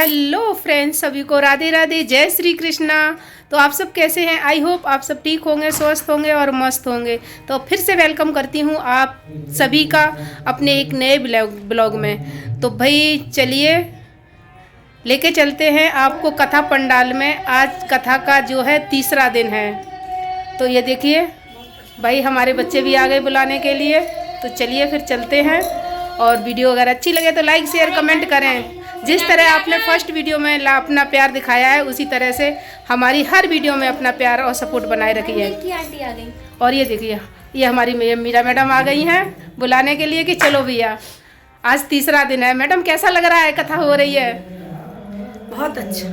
Hello friends, सभी को राधे राधे, जय श्री कृष्णा। तो आप सब कैसे हैं? आई होप आप सब ठीक होंगे, स्वस्थ होंगे और मस्त होंगे। तो फिर से वेलकम करती हूँ आप सभी का अपने एक नए ब्लॉग में। तो भाई चलिए लेके चलते हैं आपको कथा पंडाल में। आज कथा का जो है तीसरा दिन है। तो ये देखिए भाई हमारे बच्चे भी आ गए बुलाने के लिए। तो चलिए फिर चलते हैं। और वीडियो अगर अच्छी लगे तो लाइक शेयर कमेंट करें। जिस तरह आपने फर्स्ट वीडियो में अपना प्यार दिखाया है, उसी तरह से हमारी हर वीडियो में अपना प्यार और सपोर्ट बनाए रखिए। आंटी आ गई। और ये देखिए ये हमारी मीरा मैडम आ गई हैं बुलाने के लिए कि चलो भैया आज तीसरा दिन है। मैडम कैसा लग रहा है, कथा हो रही है? बहुत अच्छा।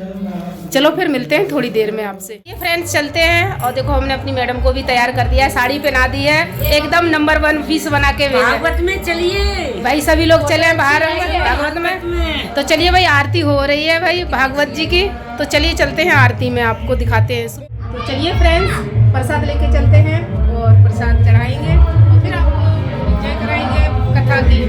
चलो फिर मिलते हैं थोड़ी देर में आपसे। ये फ्रेंड्स चलते हैं। और देखो हमने अपनी मैडम को भी तैयार कर दिया है, साड़ी पहना दी है, एकदम नंबर 1 पीस बना के भागवत में चलिए भाई। सभी लोग चले बाहर भागवत में। तो चलिए भाई आरती हो रही है भाई भागवत जी की। तो चलिए चलते हैं आरती में, आपको दिखाते हैं। तो चलिए फ्रेंड्स प्रसाद लेके चलते हैं और प्रसाद चढ़ाएंगे और फिर आपको एंजॉय कराएंगे कथा की।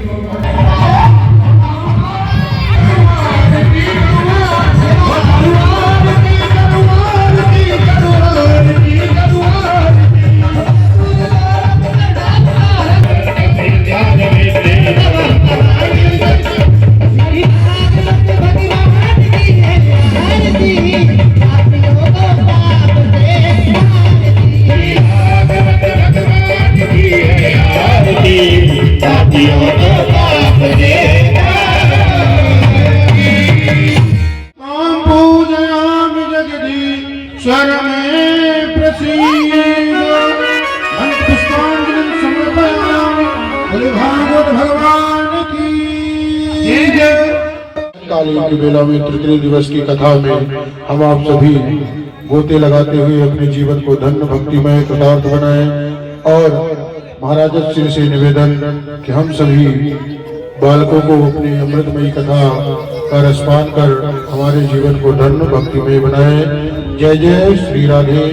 कालीन की बेला में तृतीय दिवस की कथा में हम आप सभी गोते लगाते हुए अपने जीवन को धन्य भक्तिमय कृतार्थ बनाएं। और महाराज श्री से निवेदन कि हम सभी बालकों को अपनी अमृतमयी कथा का रसपान कर हमारे जीवन को धन्य भक्तिमय बनाएं। जय जय श्री राधे,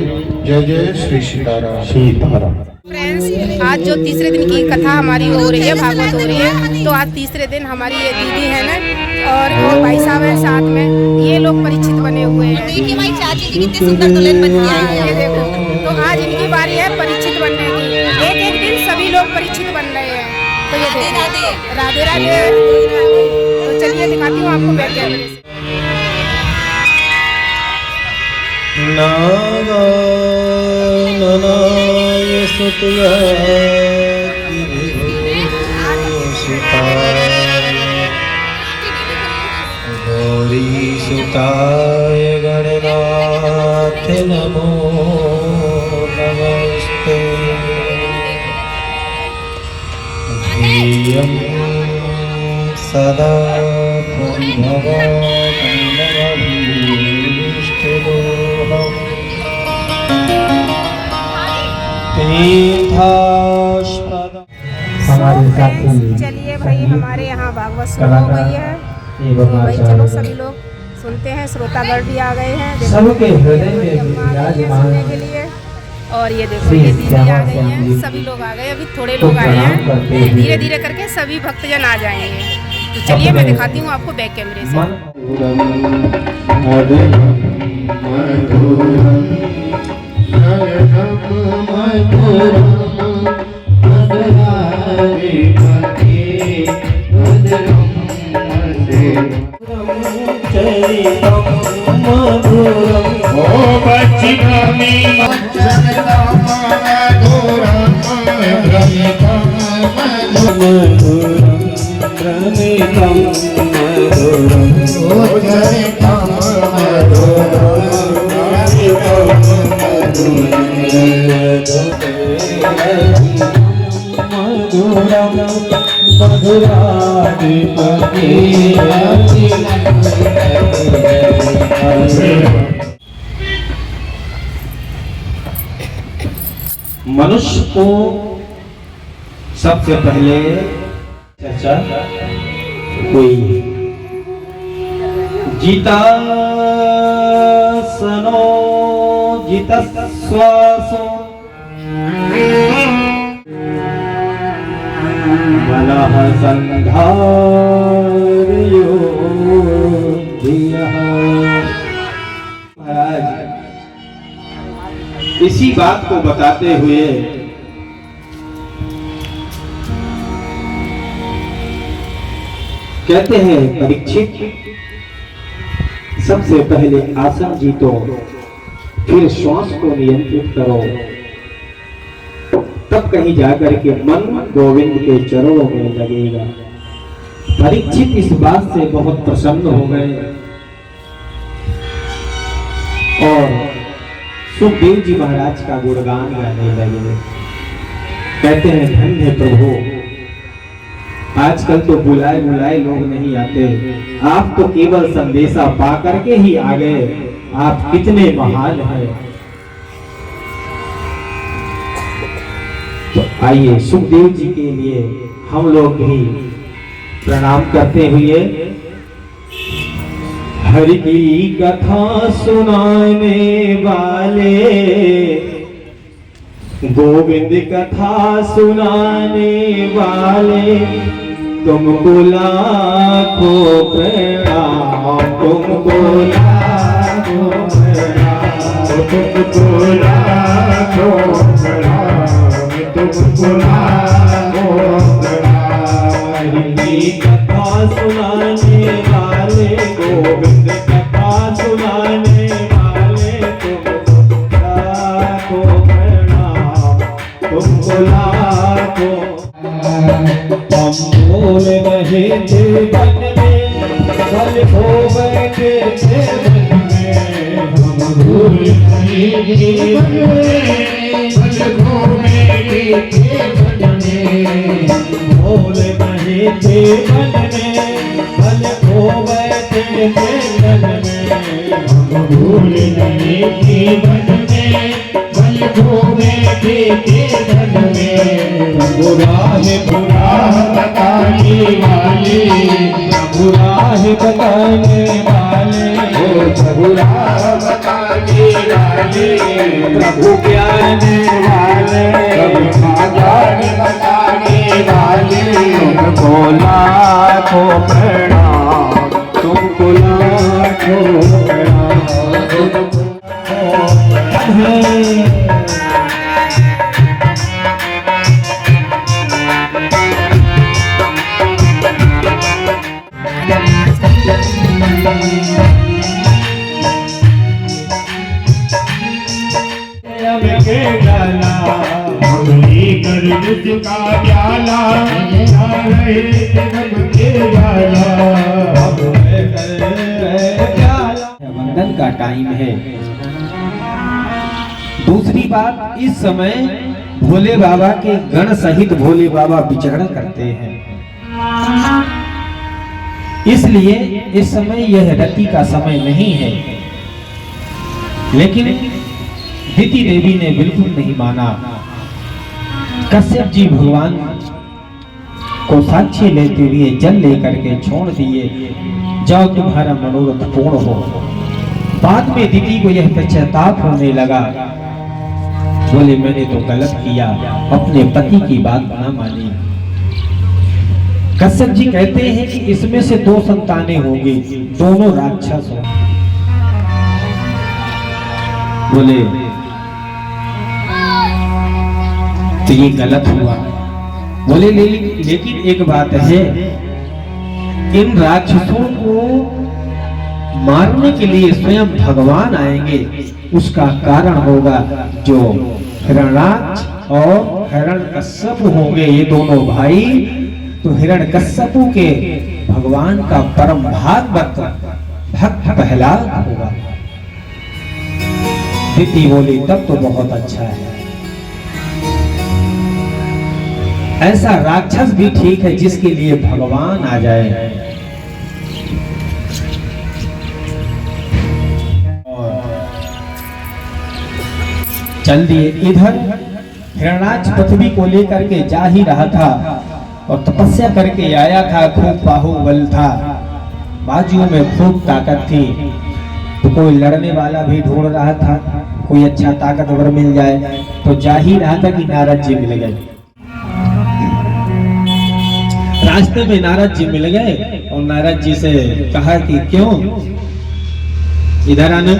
जय जय श्री सीताराम। फ्रेंड्स आज जो तीसरे दिन की कथा हमारी हो रही है, भागवत हो रही है। तो आज तीसरे दिन हमारी ये दीदी है ना और भाई साहब है साथ में, ये लोग परीक्षित बने हुए हैं। देखिए भाई चाची जी कितने सुंदर दुल्हन बन के आई ये देखो। तो आज इनकी बारी है परीक्षित बनने की। एक एक दिन सभी लोग परीक्षित बन रहे हैं। तो ये देखो राधे राधे। तो चलिए दिखाती हूँ आपको बैक कैमरे से। गौरी सुताय गणनाथ नमो नमस्ते। धियं सदा हमारे साथी चलिए भाई हमारे यहाँ भागवत शुरू हो गई है। तो भाई चलो सभी लोग सुनते हैं। श्रोतागण भी आ गए हैं सबके हृदय में सुनने के लिए। और ये देखो ये दीदी आ गई हैं, सभी लोग आ गए। अभी थोड़े लोग आए हैं, धीरे धीरे करके सभी भक्तजन आ जाएंगे। तो चलिए मैं दिखाती हूँ आपको बैक कैमरे से। मनुष्य को सबसे पहले चर्चा हुई जीता सनो जितस्वासो मनः संघारयो धियः इसी बात को बताते हुए कहते हैं, परीक्षित सबसे पहले आसन जीतो, फिर श्वास को नियंत्रित करो, तब कहीं जाकर के मन गोविंद के चरणों में लगेगा। परीक्षित इस बात से बहुत प्रसन्न हो गए और सुखदेव जी महाराज का गुणगान गाने लगे। कहते हैं, धन्य प्रभु, आजकल तो बुलाए लोग नहीं आते, आप तो केवल संदेशा पा करके ही आ गए, आप कितने महान हैं। तो आइए सुखदेव जी के लिए हम लोग भी प्रणाम करते हुए हरि की कथा सुनाने वाले, गोविंद कथा सुनाने वाले, तुमको लाखों प्रणाम, तुमको लाखों प्रणाम, तुमको लाखों प्रणाम, तुमको लाखों प्रणाम। हरि की कथा सुनाने वाले, गोविंद कथा सुनाने वाले, तुमको लाखों प्रणाम, तुमको लाखों। हम भूल रहे थे बन में, बल हो बैठे थे मन में, हम भूल रहे थे बन में, बल हो बैठे थे मन में, भूल रहे थे बन में, बल हो बैठे थे मन में, हम भूल रहे थे बन में, बल हो बैठे थे मन में। प्रभु राह बताने वाले, प्रभु राह बताने वाले, प्रभु राह बताने वाले, प्रभु ज्ञान वाले, प्रभु ज्ञान बताने वाले, तुमको लाखों प्रणाम, तुमको लाखों प्रणाम, का प्याला वंदन का टाइम है। दूसरी बात, इस समय भोले बाबा के गण सहित भोले बाबा विचरण करते हैं, इसलिए इस समय यह रति का समय नहीं है। लेकिन दिति देवी ने बिल्कुल नहीं माना। कश्यप जी भगवान को साक्षी लेते हुए जल लेकर के छोड़ दिए, जाओ तुम्हारा मनोरथ पूर्ण हो। बाद में दिति को यह पश्चाताप होने लगा, बोले मैंने तो गलत किया, अपने पति की बात न मानी। कश्यप जी कहते हैं कि इसमें से 2 संतानें होंगी, दोनों राक्षस होंगे। बोले तो ये गलत हुआ। बोले लेकिन एक बात है, इन राक्षसों को मारने के लिए स्वयं भगवान आएंगे, उसका कारण होगा जो हिरण्याक्ष और हिरण्यकश्यप होंगे, ये दोनों भाई। तो हिरण्यकश्यप के भगवान का परम भक्त प्रहलाद होगा। दिति बोली तब तो बहुत अच्छा है, ऐसा राक्षस भी ठीक है जिसके लिए भगवान आ जाए। चल दिए। इधर हिरण्याक्ष पृथ्वी को लेकर के जा ही रहा था और तपस्या करके आया था, खूब बाहुबल था, बाजुओं में खूब ताकत थी। तो कोई लड़ने वाला भी ढूंढ रहा था, कोई अच्छा ताकतवर मिल जाए। तो जा ही रहा था कि नारद जी मिल गए। रास्ते में नारद जी मिल गए और नारद जी से कहा कि क्यों इधर आना।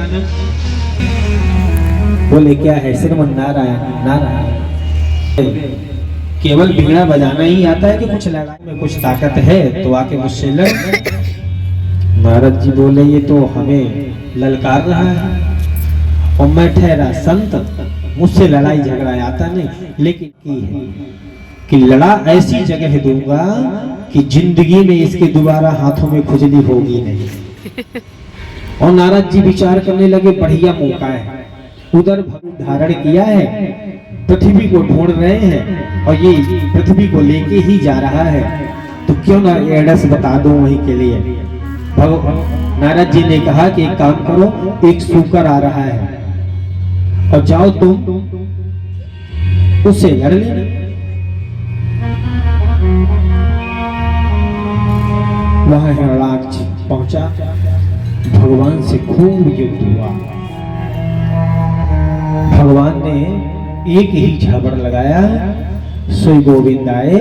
बोले क्या है? श्रीमन नारायण नारायण। केवल बीड़ा बजाना ही आता है कि कुछ लगाने में कुछ ताकत है? तो आके मुझसे लड़। नारद जी बोले ये तो हमें ललकार रहा है और मैं ठहरा संत, मुझसे लड़ाई झगड़ा आता नहीं, लेकिन की है कि लड़ा ऐसी जगह दूंगा कि जिंदगी में इसके दोबारा हाथों में खुजली होगी नहीं। और नारद जी विचार करने लगे बढ़िया मौका है, उधर भगवान धारण किया है, पृथ्वी को ढूंढ रहे हैं और ये पृथ्वी को लेके ही जा रहा है, तो क्यों ना एड्रेस बता दो वहीं के लिए। नारद जी ने कहा कि एक काम करो, एक सूकर आ रहा है और जाओ तुम उससे लड़ लेना। वहां हिरणाक्ष पहुंचा, भगवान से खूब युद्ध हुआ। भगवान ने एक ही झाबड़ लगाया, सोई गोविंद आए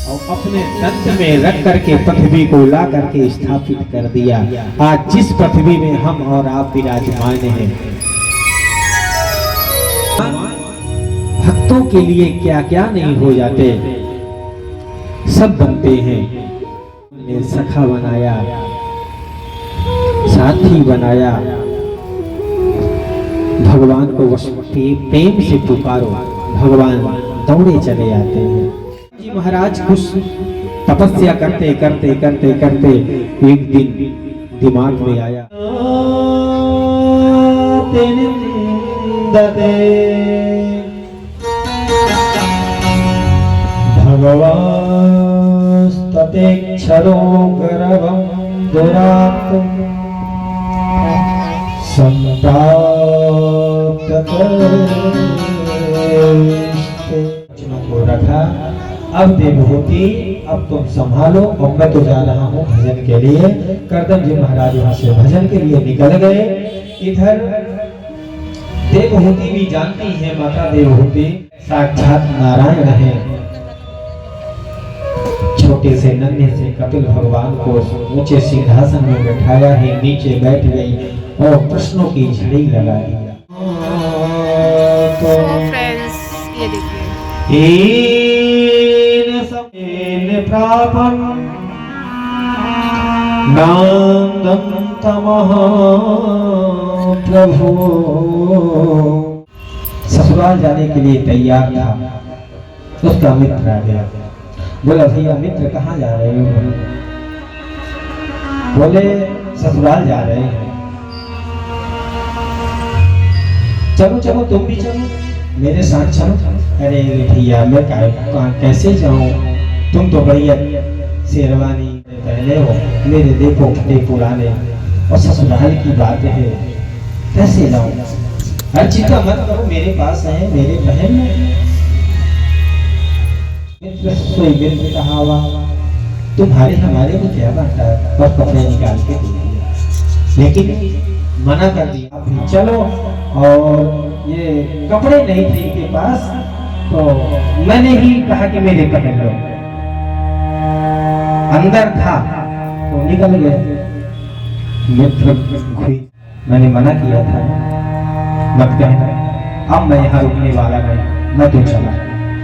और अपने दंत में रख करके पृथ्वी को ला करके स्थापित कर दिया। आज जिस पृथ्वी में हम और आप विराजमान हैं, भक्तों के लिए क्या क्या नहीं हो जाते, सब बनते हैं। ने सखा बनाया, साथी बनाया। भगवान को प्रेम से पुकारो, भगवान दौड़े चले आते हैं। जी महाराज कुछ तपस्या करते करते करते करते एक दिन दिमाग में आया, भगवास्तते क्षरो गर्भं दुरात्म को रखा। अब देवहूति अब तुम संभालो और मैं तो जा रहा हूँ भजन के लिए। करदम जी महाराज वहां से भजन के लिए निकल गए। इधर देवहूति भी जानती है, माता देवहूति साक्षात नारायण है। छोटे से नन्हे से कपिल भगवान को ऊंचे सिंहासन में बैठाया है, नीचे बैठ गई और प्रश्नों की झड़ी लगा दिया। तो फ्रेंड्स ये देखिए, प्रभु ससुराल जाने के लिए तैयार था। उसका मित्र आ गया, बोला भैया मित्र कहाँ जा रहे हो? बोले ससुराल जा रहे हैं। चलो चलो तुम भी चलो, मेरे साथ चलो। अरे भैया मैं कैसे जाऊं? तुम तो बढ़िया शेरवानी पहने हो, मेरे देखो फटे पुराने, और ससुराल की बात है, कैसे जाऊं? हर चिंता मत करो, मेरे पास है, मेरे बहन है। मित्र कहा हुआ तुम्हारे हमारे को क्या बांटा, और कपड़े निकाल के दे दिया, लेकिन मना कर दिया आप भी चलो। और ये कपड़े नहीं थे इनके पास, तो मैंने ही कहा कि मेरे पहन लो। अंदर था तो निकल गए। मित्र मैंने मना किया था, मत कहना, अब मैं यहाँ रुकने वाला नहीं, मैं तो चला।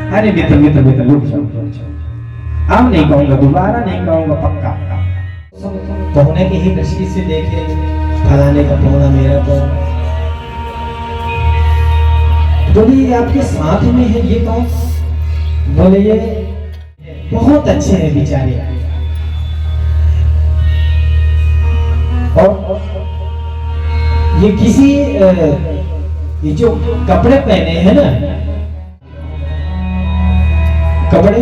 अरे मित्र मित्र मित्र रुक जाओ, अब नहीं कहूंगा, दोबारा नहीं कहूंगा, पक्का। तो होने की ही दृष्टि से देखे, फलाने का पौना मेरा तो बोले ये आपके साथ में है, ये कौन? बोले ये बहुत अच्छे हैं बेचारे, और ये किसी ये जो कपड़े पहने हैं ना, कपड़े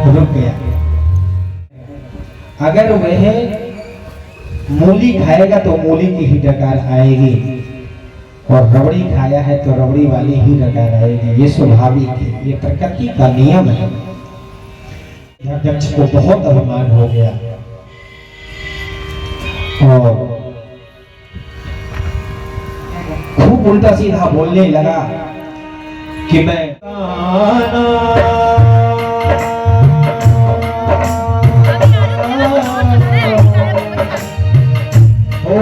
रुक गया। अगर वह मूली खाएगा तो मूली की ही डकार आएगी, और रबड़ी खाया है तो रबड़ी वाली ही डकार आएगी। ये स्वाभाविक है, ये प्रकृति का नियम है। दक्ष को बहुत अभिमान हो गया और खूब उल्टा सीधा बोलने लगा कि मैं Oh,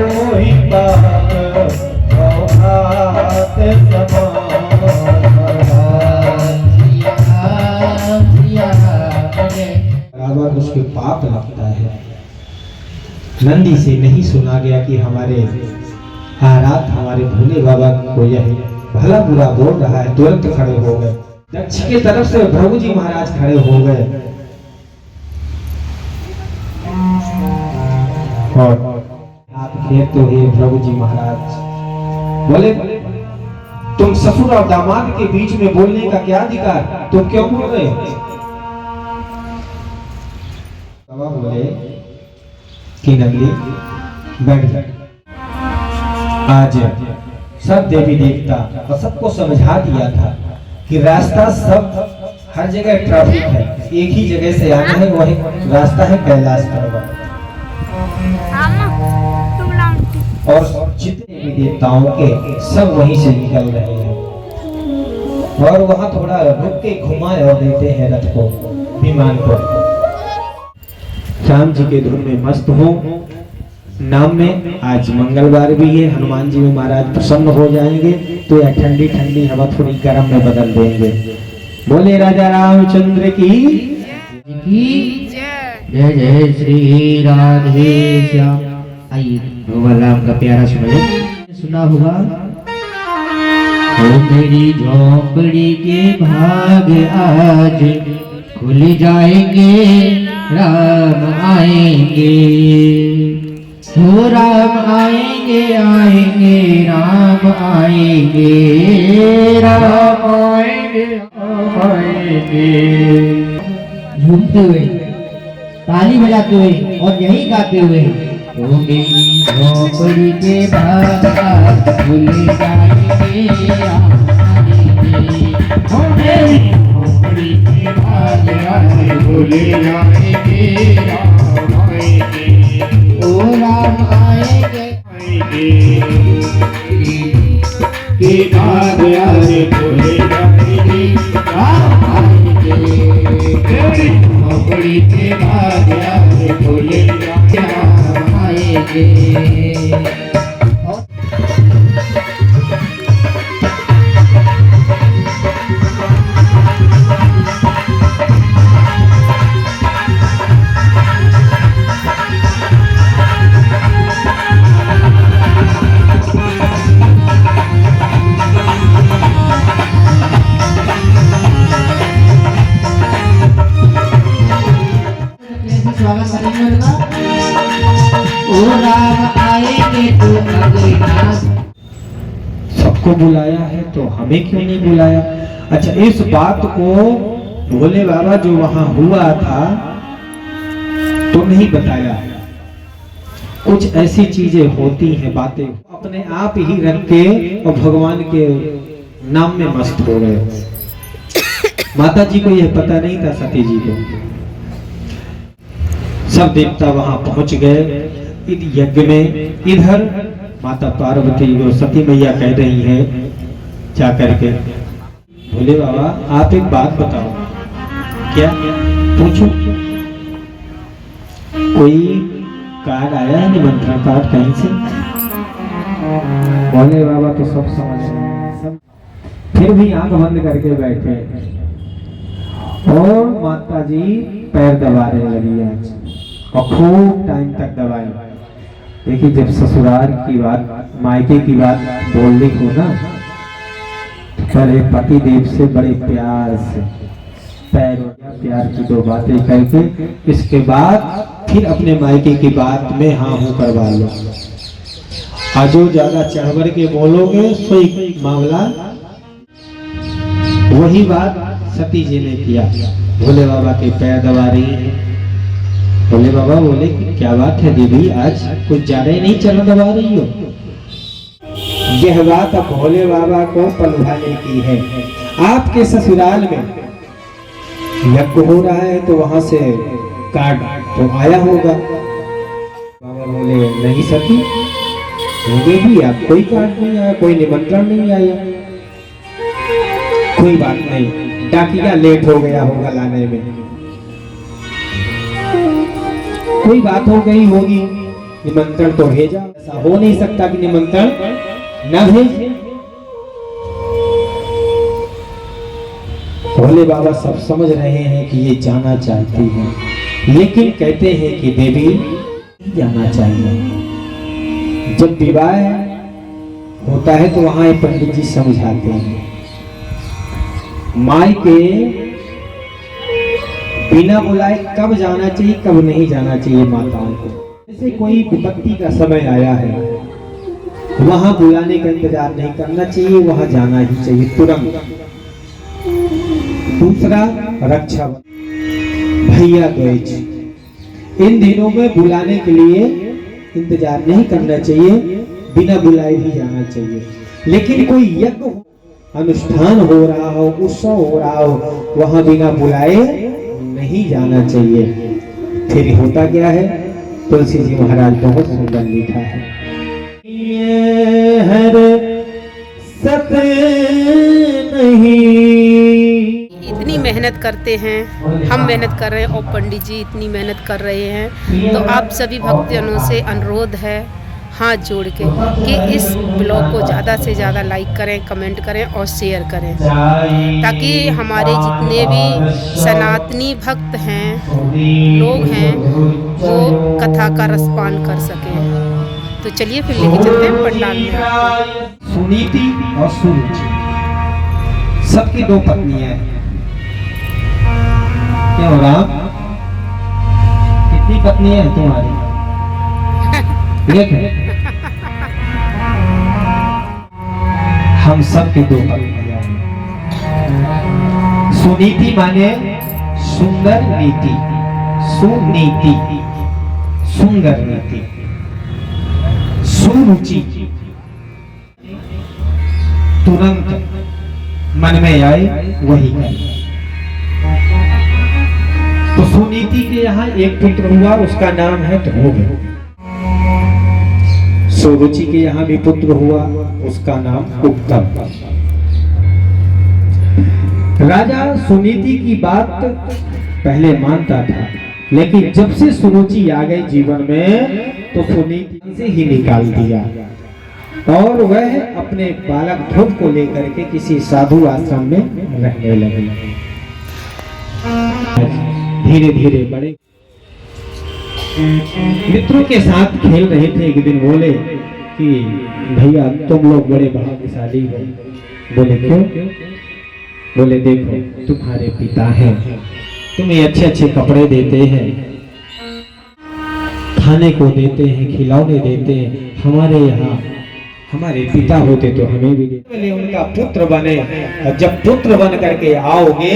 पाप लगता है। नंदी से नहीं सुना गया कि हमारे आराध हमारे भोले बाबा को यह भला बुरा बोल रहा है। तुरंत खड़े हो गए। दक्ष की तरफ से प्रभु जी महाराज खड़े हो गए और आप तो हे प्रभु जी महाराज बोले, तुम ससुर और दामाद के बीच में बोलने का क्या अधिकार, तुम क्यों बोल रहे हो? बाबा बोले कि नंदी बैठ जा। आज सब देवी देवता और सबको समझा दिया था कि रास्ता सब हर जगह ट्रैफिक है, एक ही जगह से आना है, वही रास्ता है कैलाश पर्वत। और जितने भी देवताओं के सब वहीं से निकल रहे हैं और वहां थोड़ा रुक के घुमा और देते हैं रथ को, विमान को। राम जी के धुन में मस्त हो। नाम में आज मंगलवार भी है, हनुमान जी में महाराज प्रसन्न हो जाएंगे तो यह ठंडी ठंडी हवा थोड़ी गर्म में बदल देंगे। बोले राजा रामचंद्र की जय। जय जय श्री राधे श्याम। आइए भगवान राम का प्यारा सुना होगा। मेरी झोपड़ी के भाग आज खुल जाएंगे, राम आएंगे, हो राम आएंगे आएंगे, राम आएंगे, राम आएंगे आएंगे। झूमते हुए, ताली बजाते हुए और यही गाते हुए, ओ मेरी झोपड़ी के भाग खुल जाएंगे, राम आएंगे, ओ मेरी झोपड़ी के भाग खुल जाएंगे, राम आएंगे, ओ राम आएंगे के भाग खुल जाएंगे, राम आएंगे, झोपड़ी के भाग खुल जाएंगे, राम आएंगे। स्वागत करेंगे उनका। ओ राम आएंगे तो अगले सबको बुलाया है तो हमें क्यों नहीं बुलाया? अच्छा, इस बात को भोले बाबा जो वहां हुआ था तो नहीं बताया। कुछ ऐसी चीजें होती हैं, बातें अपने आप ही रख के और भगवान के नाम में मस्त हो गए। माता जी को यह पता नहीं था, सती जी को। सब देवता वहां पहुंच गए यज्ञ में। इधर माता पार्वती जो सती मैया कह रही है जाकर के, भोले बाबा आप एक बात बताओ। क्या पूछो? कोई कार्ड आया है, निमंत्रण कार्ड कहीं से? भोले बाबा तो सब समझ रहे हैं, फिर भी आंख बंद करके बैठे और माता जी पैर दबाने लगी आज और खूब टाइम तक दबाई। देखिए, जब ससुराल की बात, मायके की बात बोलनी हो ना, तो पहले पति देव से बड़े प्यार से प्यार की दो बातें करके इसके बाद फिर अपने मायके की बात में हाँ हूँ करवा लो। और जो ज्यादा चढ़ के बोलोगे सोई मामला। वही बात सती जी ने किया, भोले बाबा के पैर दबा रही है। भोले बाबा बोले कि क्या बात है दीदी, आज कुछ ज्यादा ही नहीं चरण दबा रही हो? यह बात अब भोले बाबा को पलभाने की है। आपके ससुराल में यज्ञ हो रहा है तो वहां से कार्ड तो आया होगा। बाबा बोले नहीं सती, मुझे भी आप कोई कार्ड नहीं आया, कोई निमंत्रण नहीं आया। कोई बात नहीं, डाकिया लेट हो गया होगा लाने में, कोई बात हो गई होगी, निमंत्रण तो भेजा। ऐसा हो नहीं सकता कि निमंत्रण न भेजे। भोले बाबा सब समझ रहे हैं कि ये जाना चाहती है। लेकिन कहते हैं कि देवी जाना चाहिए। जब विवाह होता है तो वहां पंडित जी समझाते हैं, माई के बिना बुलाए कब जाना चाहिए कब नहीं जाना चाहिए माताओं को। जैसे कोई विपत्ति का समय आया है, वहां बुलाने का इंतजार नहीं करना चाहिए, वहां जाना ही चाहिए तुरंत। दूसरा, रक्षा भैया द्वेज, इन दिनों में बुलाने के लिए इंतजार नहीं करना चाहिए, बिना बुलाए भी जाना चाहिए। लेकिन कोई यज्ञ अनुष्ठान हो रहा हो, उत्सव हो रहा हो, वहां बिना बुलाए नहीं जाना चाहिए। फिर होता क्या है, तुलसी जी महाराज बहुत सुंदर लिखा है, हर सत नहीं। इतनी मेहनत करते हैं, हम मेहनत कर रहे हैं और पंडित जी इतनी मेहनत कर रहे हैं। तो आप सभी भक्तजनों से अनुरोध है हाथ जोड़ के कि इस ब्लॉग को ज़्यादा से ज़्यादा लाइक करें, कमेंट करें और शेयर करें, ताकि हमारे जितने भी सनातनी भक्त हैं, लोग हैं, वो कथा का रसपान कर सकें। तो चलिए फिर लेके चलते हैं पंडाल में आपको। सुनीति और सुरुचि सबकी दो पत्नियां हैं। क्यों राम, कितनी पत्नी है तुम्हारी? एक है। हम सब के दो पत्नियां हैं। सुनीति माने सुंदर नीति, सुनीति सुंदर नीति, सुरुचि तुरंत मन में आए वही करें। तो सुनीति के यहाँ एक पुत्र हुआ, उसका नाम है ध्रुव। सुरुचि के यहाँ भी पुत्र हुआ, उसका नाम उत्तम। राजा सुनीति की बात पहले मानता था, लेकिन जब से सुरुचि आ गई जीवन में तो सुनीति से ही निकाल दिया और वह अपने बालक ध्रुव को लेकर के किसी साधु आश्रम में रहने लगे। धीरे धीरे बड़े मित्रों के साथ खेल रहे थे। एक दिन बोले कि भैया तुम लोग बड़े भाग्यशाली हो। बोले क्यों? बोले देखो तुम्हारे पिता हैं, तुम्हें अच्छे अच्छे कपड़े देते हैं, खाने को देते हैं, खिलौने देते हैं। हमारे यहाँ हमारे पिता होते तो हमें भी देते। उनका पुत्र बने, और जब पुत्र बन करके आओगे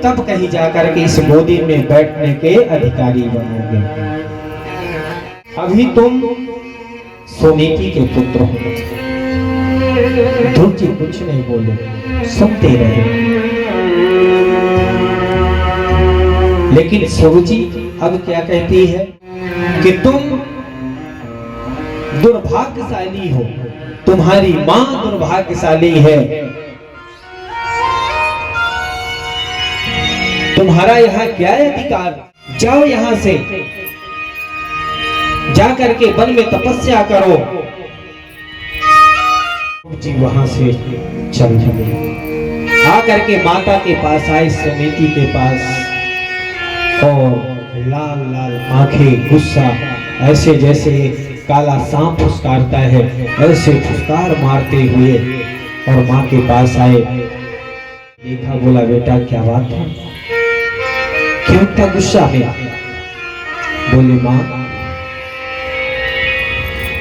तब कहीं जाकर के इस गोदी में बैठने के अधिकारी बनोगे। अभी तुम सुनीति के पुत्र हो। ध्रुव जी कुछ नहीं बोले, सुनते रहे। लेकिन सुरुचि अब क्या कहती है कि तुम दुर्भाग्यशाली हो, तुम्हारी मां दुर्भाग्यशाली है। तुम्हारा यहाँ क्या अधिकार? जाओ यहाँ से, जा करके वन में तपस्या करो। जी वहां से चल चले, आकर के माता के पास आए, सुनीति के पास, और लाल लाल आंखें, गुस्सा, ऐसे जैसे काला सांप फुसकारता है, ऐसे फुसकार मारते हुए और माँ के पास आए। देखा, बोला बेटा क्या बात है, क्यों इतना गुस्सा है? बोले माँ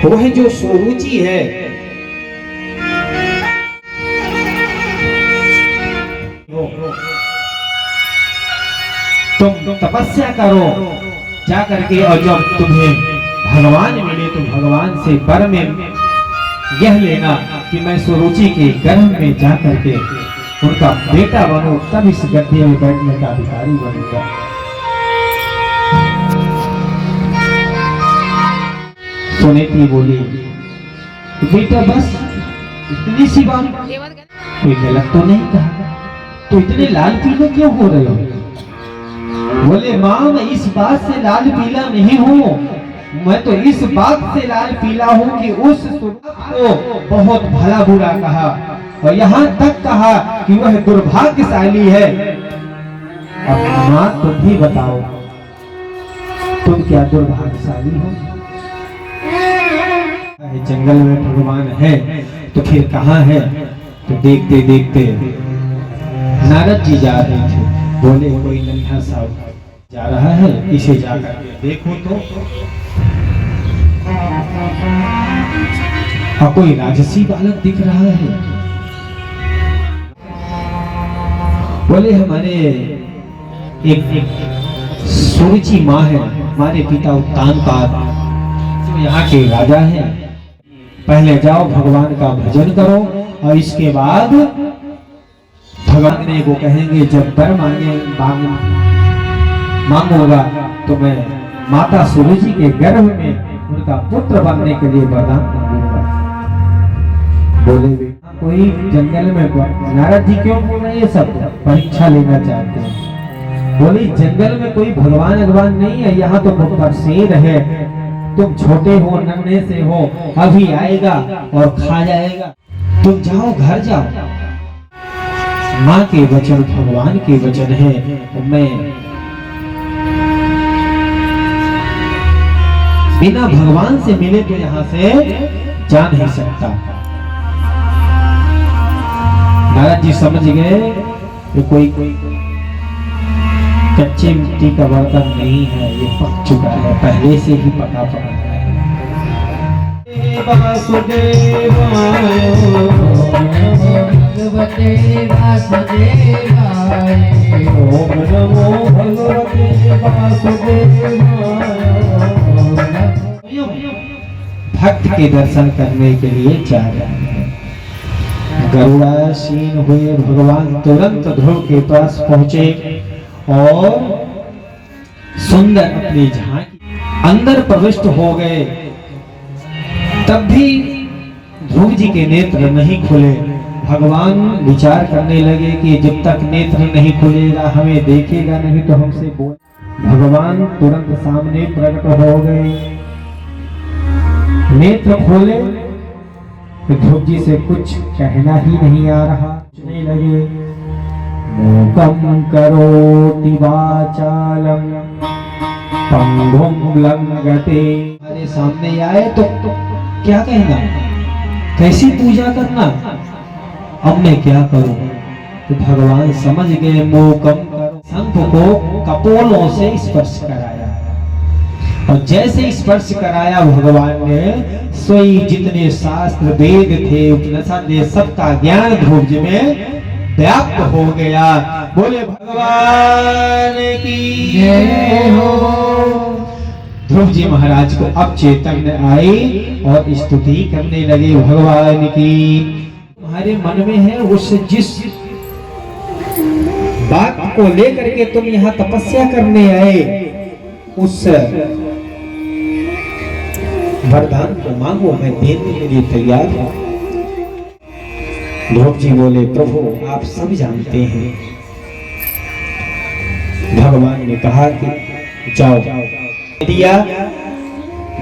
वह जो सुरुचि है तुम तपस्या करो जा करके, और जब तुम्हें भगवान मिले तो भगवान से वर में यह लेना कि मैं सुरुचि के गर्भ में जा करके उनका बेटा बनो, तब इस गद्दे में बैठने का अधिकारी बनूंगा। सुनीति बोली बेटा बस इतनी सी बात, कोई गलत तो नहीं कहा, तो इतने लाल पीले क्यों हो रहे हो? बोले माँ मैं इस बात से लाल पीला नहीं हूँ, मैं तो इस बात से लाल पीला हूँ कि उस को बहुत भला बुरा कहा और यहाँ तक कहा कि वह दुर्भाग्यशाली है। अब माँ तुम भी बताओ तुम क्या दुर्भाग्यशाली हो। जंगल में भगवान है तो फिर कहाँ है। तो देखते देखते नारद जी जा रहे थे, बोले कोई नन्हा सा जा रहा है, इसे जाकर देखो तो। और कोई राजसी बालक दिख रहा है। बोले हमारे एक सुरुचि माँ है, हमारे पिता उत्तानपाद जो यहाँ के राजा हैं। पहले जाओ भगवान का भजन करो और इसके बाद भगवान ने को कहेंगे जब वर मांगोगा तो मैं माता सूर्य के गर्भ में उनका पुत्र बनने के लिए वरदान मांगूंगा। बोले कोई जंगल में नारद जी क्यों बोल रहे ये सब, परीक्षा लेना चाहते हैं। बोले जंगल में कोई भगवान भगवान नहीं है, यहाँ तो बहुत शेर है, तुम छोटे हो नन्हे से हो, अभी आएगा और खा जाएगा। तुम जाओ घर जाओ, माँ के वचन भगवान के वचन है, मैं बिना भगवान से मिले तो यहाँ से जा नहीं सकता। नारद जी समझ गए कि कोई कच्चे मिट्टी का बर्तन नहीं है, ये पक चुका है, पहले से ही पका पका है। भक्त के दर्शन करने के लिए जा रहे हैं। गरुड़ासीन हुए भगवान तुरंत ध्रुव के पास पहुंचे और सुंदर अपनी झांकी अंदर प्रविष्ट हो गए। तब भी ध्रुव जी के नेत्र नहीं खुले। भगवान विचार करने लगे कि जब तक नेत्र नहीं खुलेगा हमें देखेगा नहीं तो हमसे बोल। भगवान तुरंत सामने प्रकट हो गए, नेत्र खोले तो ध्रुव जी से कुछ कहना ही नहीं आ रहा। नहीं लगे मूकं करोति वाचालं पंगुं लंघते। हमारे सामने आए तो क्या कहना, कैसी पूजा करना, अब मैं क्या करूं। तो भगवान समझ गए, मूकं करो, शंख को कपोलों से स्पर्श कराया और जैसे स्पर्श कराया भगवान ने सोई जितने शास्त्र वेद थे उपनिषद थे सबका ज्ञान ध्रुव जी में व्याप्त हो गया। बोले भगवान की जय हो। ध्रुव जी महाराज को अब चेतन आई और स्तुति करने लगे भगवान की। तुम्हारे मन में है उस जिस बात को लेकर के तुम यहाँ तपस्या करने आए उस वरदान को मांगो, मैं देने के लिए तैयार हूं। ध्रुव जी बोले प्रभु आप सब जानते हैं। भगवान ने कहा कि जाओ। दिया,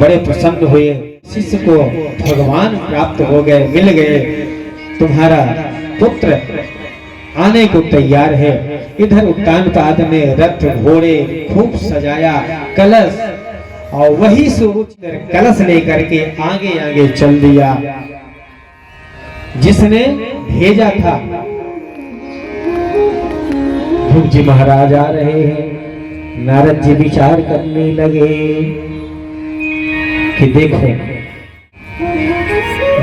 बड़े प्रसन्न हुए, शिष्य को भगवान प्राप्त हो गए, मिल गए, तुम्हारा पुत्र आने को तैयार है। इधर उत्तानपाद ने रथ घोड़े खूब सजाया, कलश, और वही सूर्य कलश लेकर के आगे आगे चल दिया जिसने भेजा था। ध्रुव जी महाराज आ रहे हैं। नारद जी विचार करने लगे कि देखो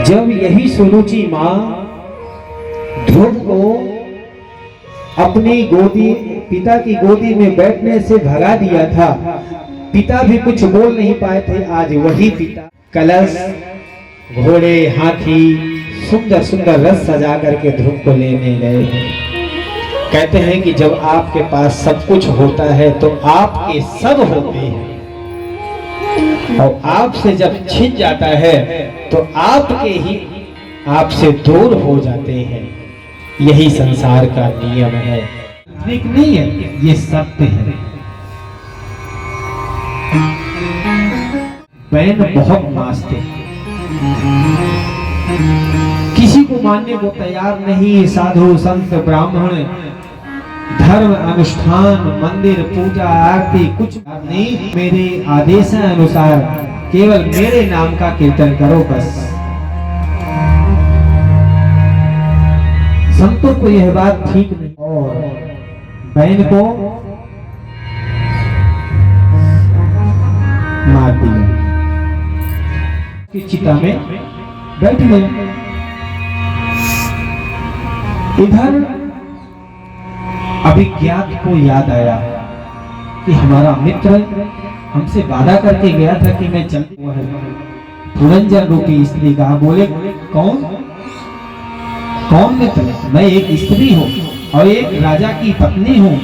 जब यही सुरुचि माँ ध्रुव को अपनी गोदी पिता की गोदी में बैठने से भगा दिया था, पिता भी कुछ बोल नहीं पाए थे, आज वही पिता कलश घोड़े हाथी सुंदर सुंदर रथ सजा करके ध्रुव को लेने गए हैं। कहते हैं कि जब आपके पास सब कुछ होता है तो आपके सब होते हैं और आपसे जब छिन जाता है तो आपके ही आपसे दूर हो जाते हैं। यही संसार का नियम है, नहीं है, ये सत्य है। बैन बहुत नाचते, किसी को मानने को तैयार नहीं। साधु संत ब्राह्मण धर्म अनुष्ठान मंदिर पूजा आरती कुछ नहीं, मेरे आदेश अनुसार केवल मेरे नाम का कीर्तन करो बस। संतों को यह बात ठीक नहीं और बहन को मार दिया, की चिता में बैठ गए। इधर अभिज्ञात को याद आया कि हमारा मित्र हमसे वादा करके गया था कि मैं जल्दी वो है पुरंजन रूपी स्त्री कहा। बोले कौन कौन मित्र? मैं एक स्त्री हूँ और एक राजा की पत्नी हूँ,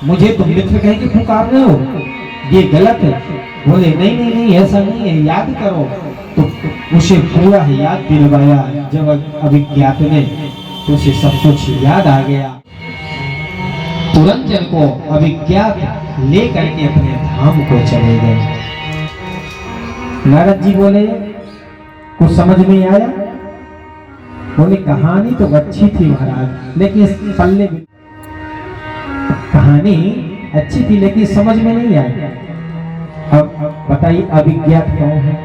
मुझे तुम मित्र कह के पुकार रहे हो, ये गलत है। बोले नहीं नहीं नहीं ऐसा नहीं है, याद करो। तो उसे पूरा याद दिलवाया। जब अभिज्ञात ने तो उसे सब कुछ याद आ गया। पुरंजन को अभिज्ञात लेकर के अपने धाम को चले गए। नारद जी बोले कुछ समझ में आया? बोले कहानी तो अच्छी थी महाराज, लेकिन पल्ले कहानी अच्छी थी लेकिन समझ में नहीं आई। अब बताइए अभिज्ञात कौन है?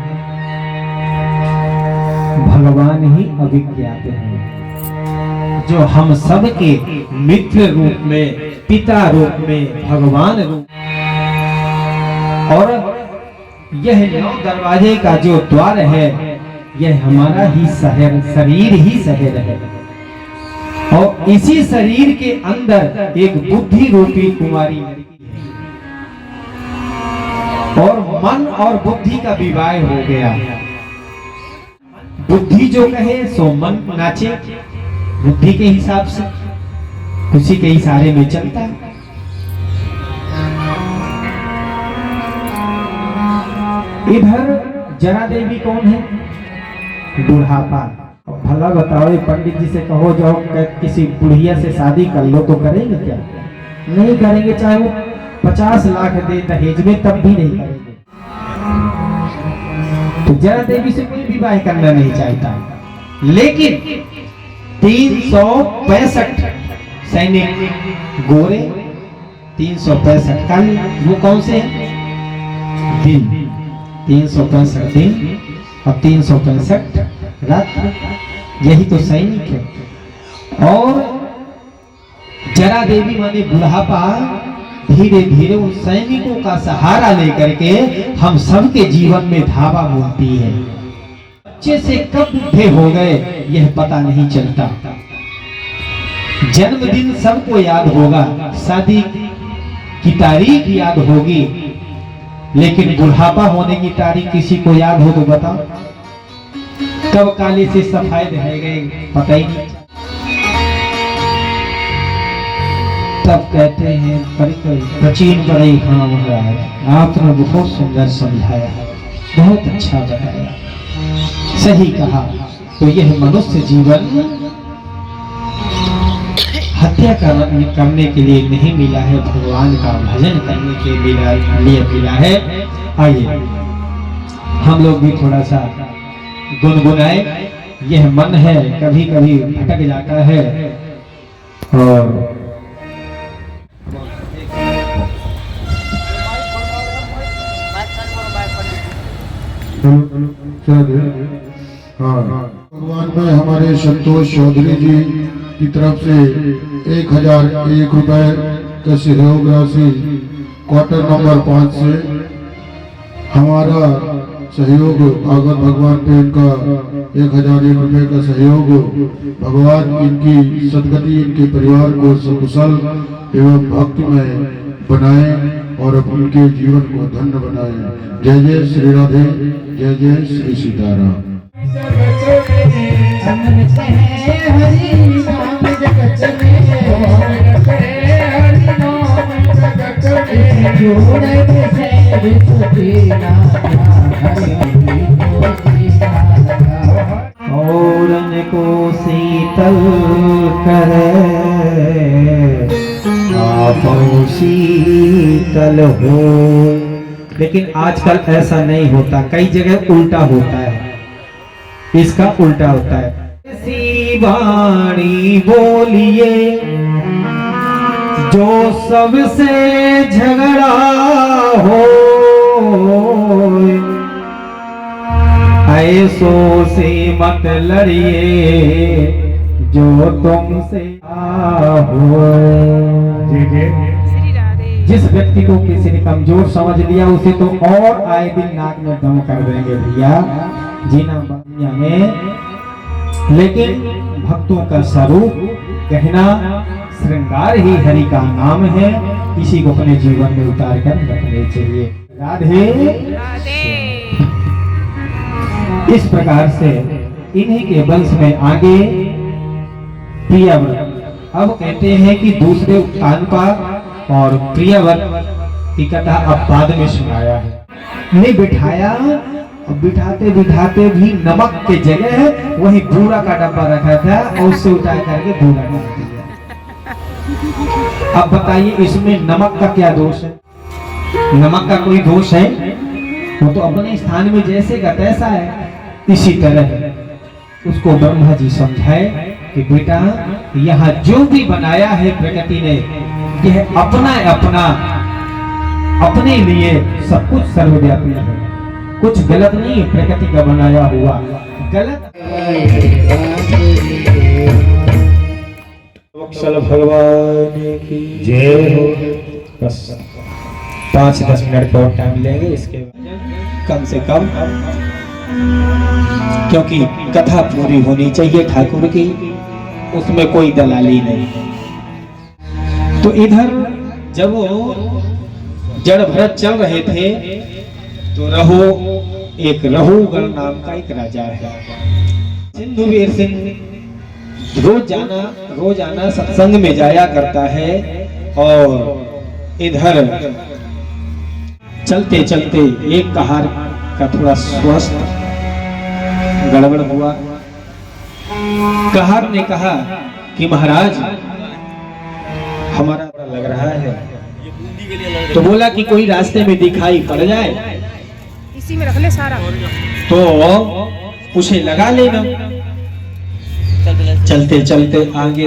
भगवान ही अभिज्ञात है, जो हम सब के मित्र रूप में, पिता रूप में, भगवान रूप। और यह 9 दरवाजे का जो द्वार है यह हमारा ही शरीर ही शहर है। और इसी शरीर के अंदर एक बुद्धि रूपी कुमारी और मन और बुद्धि का विवाह हो गया। बुद्धि जो कहे सो मन नाचे, बुद्धि के हिसाब से उसी के इशारे में चलता है। इधर जरा देवी कौन है? बुढ़ापा। भला बताओ पंडित जी से कहो जाओ किसी बुढ़िया से शादी कर लो तो करेंगे क्या? नहीं करेंगे, चाहे वो 50 लाख दे दहेज में तब भी नहीं करेंगे। तो जरा देवी से कोई विवाह करना नहीं चाहता, लेकिन 365 सैनिक गोरे, 365 काली, वो कौन से दिन? 365 दिन और 365 रात, यही तो सैनिक है। और जरा देवी माने बुढ़ापा धीरे धीरे उन सैनिकों का सहारा लेकर के हम सबके जीवन में धावा बोलती है। बच्चे से कब बूढ़े हो गए यह पता नहीं चलता। जन्मदिन सबको याद होगा, शादी की तारीख याद होगी, लेकिन बुढ़ापा होने की तारीख किसी को याद हो तो बताओ। कब काली से सफाई रह गए पता ही नहीं। तब कहते हैं प्राचीन बड़े, हाँ महाराज आपने बहुत सुंदर समझाया, बहुत अच्छा बताया, सही कहा। तो यह मनुष्य जीवन हत्या करने के लिए नहीं मिला है, भगवान का भजन करने के लिए मिला है। आइए हम लोग भी थोड़ा सा गुनगुनाए। यह मन है कभी कभी भटक जाता है और भगवान में हमारे संतोष चौधरी जी की तरफ से 1001 रुपए का सहयोग राशि क्वार्टर नंबर 5 से हमारा सहयोग आगर भगवान पे इनका 1001 रुपए का सहयोग। भगवान इनकी सदगति इनके परिवार को सकुशल एवं भक्तिमय बनाए और उनके जीवन को धन्य बनाए। जय जय श्री राधे, जय जय श्री सीताराम। और को शीतल करे आप शीतल हो। लेकिन आजकल ऐसा नहीं होता, कई जगह उल्टा होता है, इसका उल्टा होता है। ऐसी वाणी बोलिए जो सबसे झगड़ा हो ऐसो से मत लड़िए जो तुमसे हो। जिस व्यक्ति को किसी ने कमजोर समझ लिया उसे तो और आए दिन नाक में दम कर देंगे भैया जीना दुनिया में। लेकिन भक्तों का स्वरूप गहना श्रृंगार ही हरि का नाम है, इसी को अपने जीवन में उतार कर रखने चाहिए। राधे इस प्रकार से इन्हीं के वंश में आगे प्रियव्रत, अब कहते हैं कि दूसरे उत्थान पर और प्रियव्रत की कथा अब बाद में सुनाया है। ने बिठाया, बिठाते बिठाते भी नमक के जगह वही बूरा का डब्बा रखा था और उससे उतार करके बूरा डाल दिया। अब बताइए इसमें नमक का क्या दोष है? नमक का कोई दोष है? वो तो अपने स्थान में जैसे का तैसा है। इसी तरह उसको ब्रह्मा जी समझाए कि बेटा यहाँ जो भी बनाया है प्रकृति ने यह अपना अपना अपने लिए सब कुछ सर्वव्यापी है, कुछ गलत नहीं प्रकृति का बनाया हुआ गलत। भगवान की जय हो। बस 5-10 मिनट का टाइम लेंगे इसके बाद कम से कम, क्योंकि कथा पूरी होनी चाहिए ठाकुर की, उसमें कोई दलाली नहीं। तो इधर जब वो जड़ भरत चल रहे थे तो रघुगण नाम का एक राजा है, सिंधुवीर सिंह रोजाना सत्संग में जाया करता है। और इधर चलते चलते एक कहार का थोड़ा स्वस्थ गड़बड़ हुआ। कहार ने कहा कि महाराज हमारा लग रहा है, तो बोला कि कोई रास्ते में दिखाई पड़ जाए इसी में रख ले सारा, तो उसे लगा लेना। चलते चलते आगे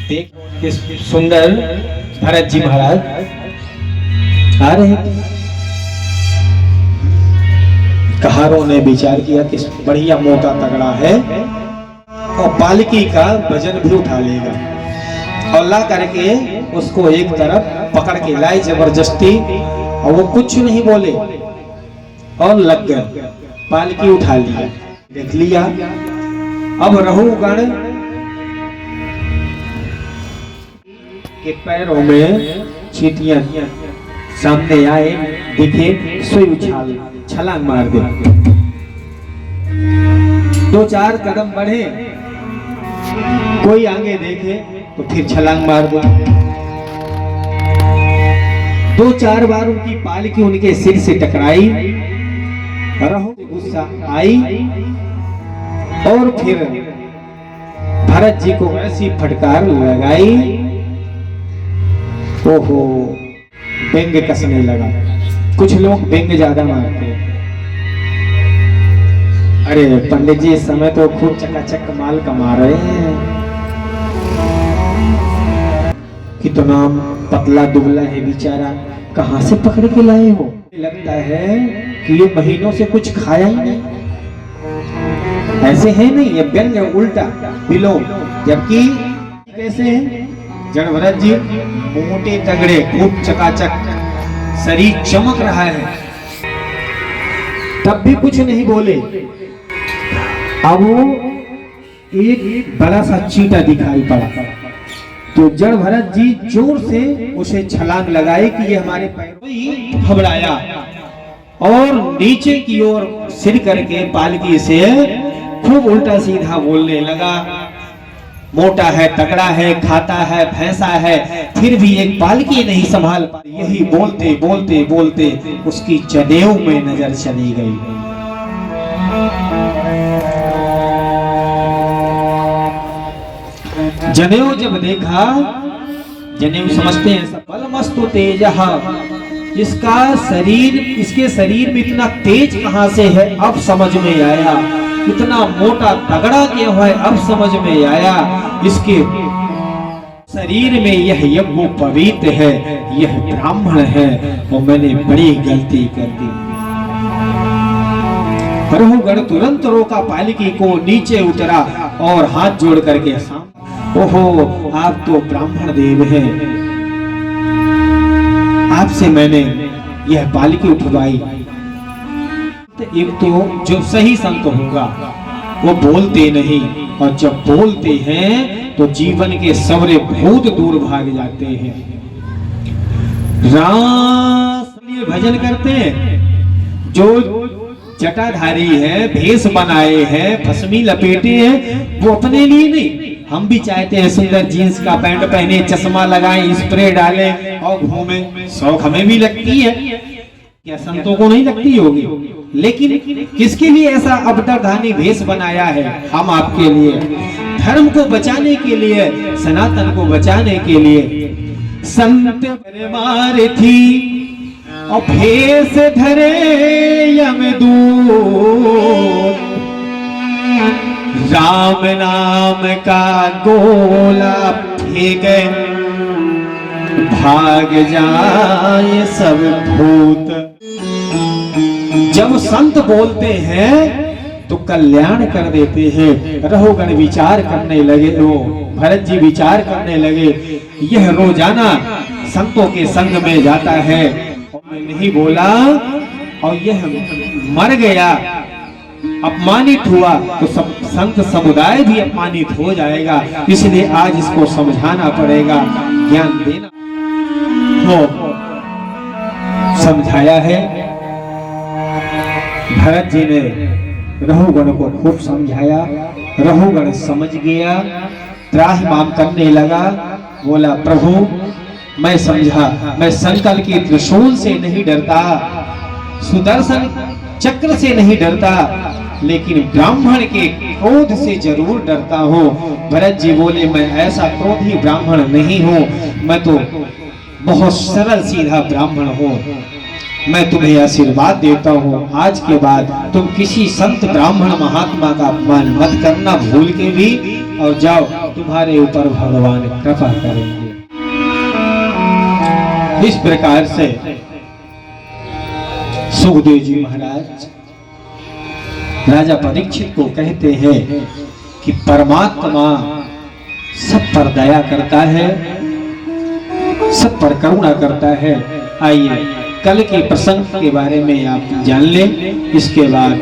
देख कि सुंदर भरत जी महाराज आ रहे थे। कहारों ने विचार किया कि बढ़िया मोटा तगड़ा है और पालकी का वजन भी उठा लेगा, और ला करके उसको एक तरफ पकड़ के लाए जबरदस्ती, और वो कुछ नहीं बोले और लग गए, पालकी उठा लिया। देख लिया अब रघुगण के पैरों में चींटियां सामने आए, दिखे, सोई छलांग मार दे। 2-4 कदम बढ़े, कोई आगे देखे तो फिर छलांग मार दे। 2-4 बार उनकी पालकी उनके सिर से टकराई, रघु से गुस्सा आई और फिर भरत जी को ऐसी फटकार लगाई, ओहो बेंग कसने लगा। कुछ लोग बेंग ज्यादा मारते हैं। अरे पंडित जी इस समय तो खूब चकाचक माल कमा रहे हैं, कितना पतला दुबला है बेचारा, कहां से पकड़ के लाए हो? लगता है कि ये महीनों से कुछ खाया ही नहीं। ऐसे है नहीं, ये व्यंग उल्टा विलोम, जबकि कैसे है जड़ भरत जी मोटे तगड़े खूब चकाचक, शरीर चमक रहा है, तब भी कुछ नहीं बोले। अब एक बड़ा सा चींटा दिखाई पड़ा, तो जड़ भरत जी जोर से उसे छलांग लगाए कि ये हमारे पैरों घबराया और नीचे की ओर सिर करके पालकी से खूब उल्टा सीधा बोलने लगा। मोटा है, तगड़ा है, खाता है, भैंसा है, फिर भी एक पालकी नहीं संभाल पाई। यही बोलते बोलते बोलते उसकी जनेऊ में नजर चली गई। जनेऊ जब देखा, जनेऊ समझते हैं सब बलमस्तु तेजहा, इसका शरीर, इसके शरीर में इतना तेज कहां से है अब समझ में आया, इतना मोटा तगड़ा क्या हुआ है अब समझ में आया। इसके शरीर में यह यज्ञ पवित्र है, यह ब्राह्मण है और मैंने बड़ी गलती कर दी। रघुगण तुरंत रोका, पालकी को नीचे उतरा और हाथ जोड़ करके ओहो आप तो ब्राह्मण देव हैं, आपसे मैंने यह पालकी उठवाई। एक तो जो सही संत होगा वो बोलते नहीं, और जब बोलते हैं तो जीवन के सवरे भूत दूर भाग जाते हैं। राम भजन करते हैं, जो जटाधारी है, भेष बनाए हैं, भस्मी लपेटे हैं, वो अपने लिए नहीं, हम भी चाहते हैं सुंदर जीन्स का पैंट पहने, चश्मा लगाएं, स्प्रे डालें और घूमें। शौक हमें भी लगती है, क्या संतों को नहीं लगती होगी? लेकिन किसके लिए ऐसा अवतारधानी भेष बनाया है? हम आपके लिए, धर्म को बचाने के लिए, सनातन को बचाने के लिए। संत मार थी और भेष धरे यमदूत, राम नाम का गोला फेंके भाग जाए सब भूत। जब संत बोलते हैं तो कल्याण कर देते हैं। रघुगण विचार करने लगे, वो भरत जी विचार करने लगे, यह रोजाना संतों के संग में जाता है और मैं नहीं बोला और यह मर गया, अपमानित हुआ तो सब संत समुदाय भी अपमानित हो जाएगा। इसलिए आज इसको समझाना पड़ेगा, ज्ञान देना हो। समझाया है भरत जी ने, रघुगण को खूब समझाया। रघुगण समझ गया, त्राहिमाम करने लगा, बोला प्रभु मैं समझा, मैं संकल के त्रिशूल से नहीं डरता, सुदर्शन चक्र से नहीं डरता, लेकिन ब्राह्मण के क्रोध से जरूर डरता हूँ। भरत जी बोले मैं ऐसा क्रोधी ब्राह्मण नहीं हूँ, मैं तो बहुत सरल सीधा ब्राह्मण हूँ। मैं तुम्हें आशीर्वाद देता हूँ, आज के बाद तुम किसी संत ब्राह्मण महात्मा का अपमान मत करना भूल के भी, और जाओ तुम्हारे ऊपर भगवान कृपा करेंगे। इस प्रकार से सुखदेव जी महाराज राजा परीक्षित को कहते हैं कि परमात्मा सब पर दया करता है, सब पर करुणा करता है। आइए कल के प्रसंग के बारे में आप जान लें, इसके बाद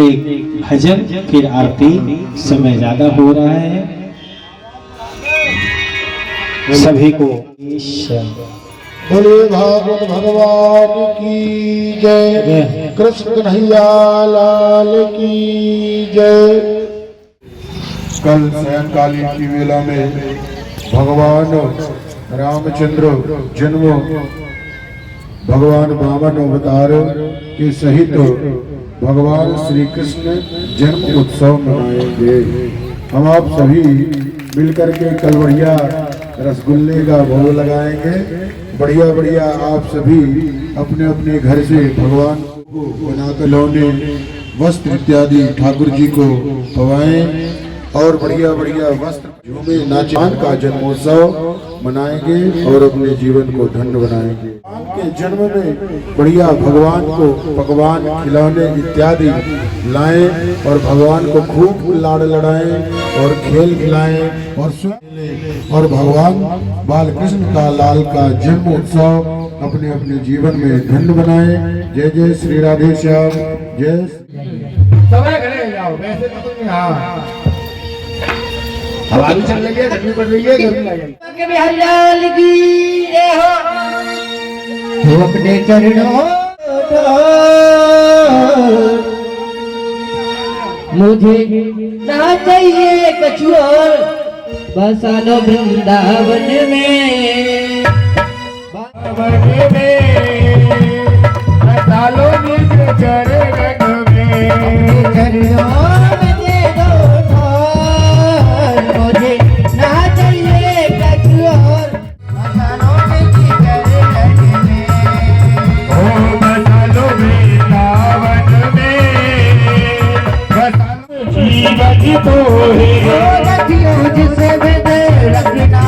एक भजन, फिर आरती। समय ज्यादा हो रहा है, सभी को बोले भागवत भगवान की जय, कृष्ण कन्हैया लाल की जय। कल सायंकालीन की वेला में भगवान रामचंद्र जन्म, भगवान वामन अवतार के सहित भगवान श्री कृष्ण जन्म उत्सव मनाएंगे। हम आप सभी मिलकर के कल बढ़िया रसगुल्ले का भोग लगाएंगे। बढ़िया बढ़िया आप सभी अपने अपने घर से भगवान को बनाकर लौने, वस्त्र इत्यादि ठाकुर जी को पवाएं और बढ़िया बढ़िया वस्त्र झूमे नाचे का जन्मोत्सव मनाएंगे और अपने जीवन को धन्य बनाएंगे। के जन्म में बढ़िया भगवान को पकवान खिलौने इत्यादि लाएं और भगवान को खूब लाड़ लड़ाएं और खेल खिलाएं और भगवान बाल कृष्ण का लाल का जन्म उत्सव अपने अपने जीवन में धन्य बनाएं। जय जय श्री राधे श्याम। जय हवा भी चल रही है, गर्मी पड़ रही है, गर्मी अपने चरणों मुझे ना चाहिए कछु और, बसा लो वृंदावन में, बसा लो निज चरण में, चरणों में दे दो ठार, मुझे ना चाहिए कछु और, बसा लो निज चरण में, ओ बसा लो वृंदावन में, बसा लो जीवन तो है, जिसे भेद रखना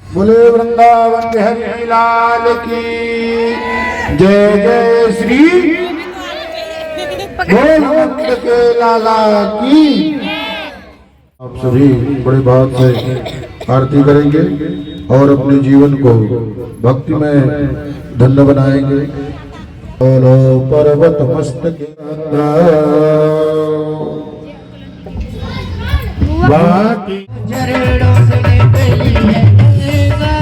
बोले वृंदावन बिहारी लाल की जय जय श्री गोविंद के लाला की। आप सभी बड़े भाव से आरती करेंगे और अपने जीवन को भक्ति में धन्य बनाएंगे। बोलो पर्वत मस्तक बाकी चरणों से निकली है गंगा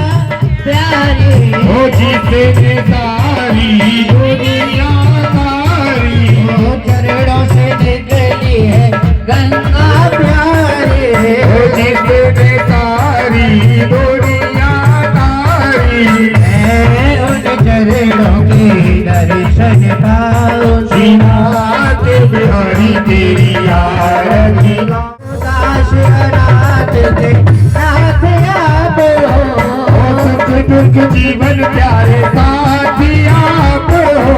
प्यारी। ओ जीते सारी दुनिया सारी, ओ चरणों से निकली है गंगा प्यारी। ओ जीते सारी दुनिया सारी, मैं उन चरणों के दर्शन पाऊं। श्रीनाथ बिहारी तेरी आरती। काश अनाथ के नाथ आप हो। सुख दुख जीवन प्यारे साथी आप हो।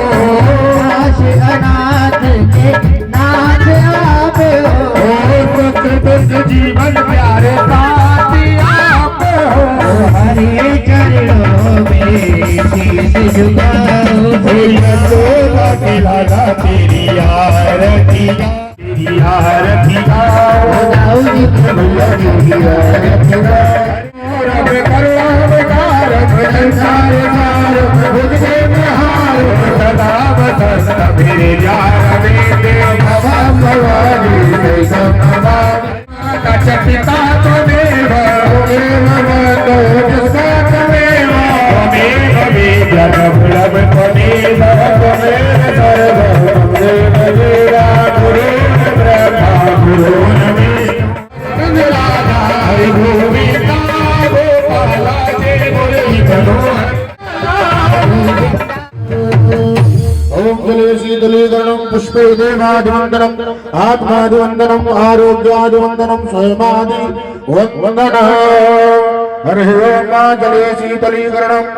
काश अनाथ के नाथ आप हो। सुख दुख जीवन प्यारे साथी आप हो। हरे चरणों में शीश झुकाओ। नंदोला के लाला तेरी आरती, तेरी आरती गाओ। भैया की आरती गाओ। रब करो अवतार संसार सार, बुझे निहार सदा बसंत मेरे यार में देव भगवान भवानी सब माता पिता तो देव देव बंधो जिसका तमेव तमेव वेद दुर्लभ तमेव तमेव सर्व तमेव वेदा गुरुर् ब्रह्मा गुरुर् राधा हरि गोविंदा गोपाला जय मुरलीधर। ओम जले शीतलीकरणं पुष्पे देवादिवन्दनम् आत्मादिवन्दनम् आरोग्यादिवन्दनम् स्वयमादि वन्दनः। हरिः ओम जले शीतलीकरणम्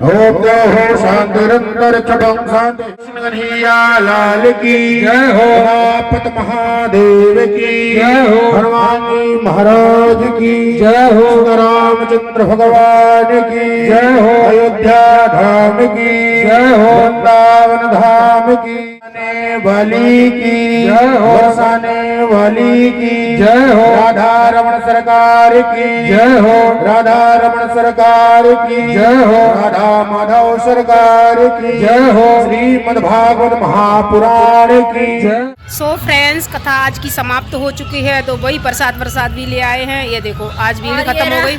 ओम देहो शांतिरंतरिक्षं शांति। कन्हैया लाल की जय हो। उमापत महादेव की जय हो। हनुमान जी महाराज की जय हो। रामचंद्र भगवान की जय हो। अयोध्या धाम की जय हो। वृंदावन धाम की बरसाने वाली की जय हो। बरसाने वाली की जय हो। राधा रमण सरकार की जय हो। राधा रमण सरकार की जय हो। राधा माधव सरकार की जय हो। श्रीमद् भागवत महापुराण की जय। सो फ्रेंड्स, कथा आज की समाप्त हो चुकी है। तो वही प्रसाद भी ले आए हैं। ये देखो आज भीड़ खत्म हो गई।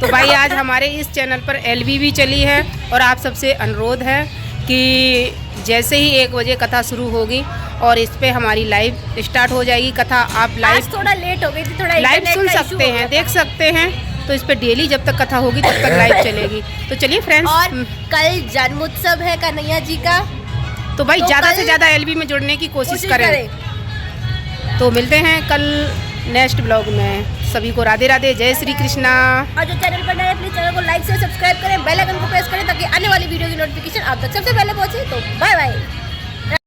तो भाई आज हमारे इस चैनल पर एलबी भी चली है और आप सबसे अनुरोध है कि जैसे ही 1 बजे कथा शुरू होगी और इस पे हमारी लाइव स्टार्ट हो जाएगी कथा। आप लाइव थोड़ा लेट हो गई थी, थोड़ा लाइव सुन सकते हैं, देख सकते हैं। तो इस पे डेली जब तक कथा होगी तब तक लाइव चलेगी। तो चलिए फ्रेंड्स, और कल जन्मोत्सव है कन्हैया जी का, तो भाई तो ज़्यादा कल से ज़्यादा एलबी में जुड़ने की कोशिश करें। तो मिलते हैं कल नेक्स्ट ब्लॉग में। सभी को राधे राधे, जय श्री कृष्णा। और जो चैनल पर नए हैं प्लीज चैनल को लाइक से सब्सक्राइब करें, बेल आइकन को प्रेस करें ताकि आने वाली वीडियो की नोटिफिकेशन आप तक सबसे पहले पहुंचे। तो बाय बाय।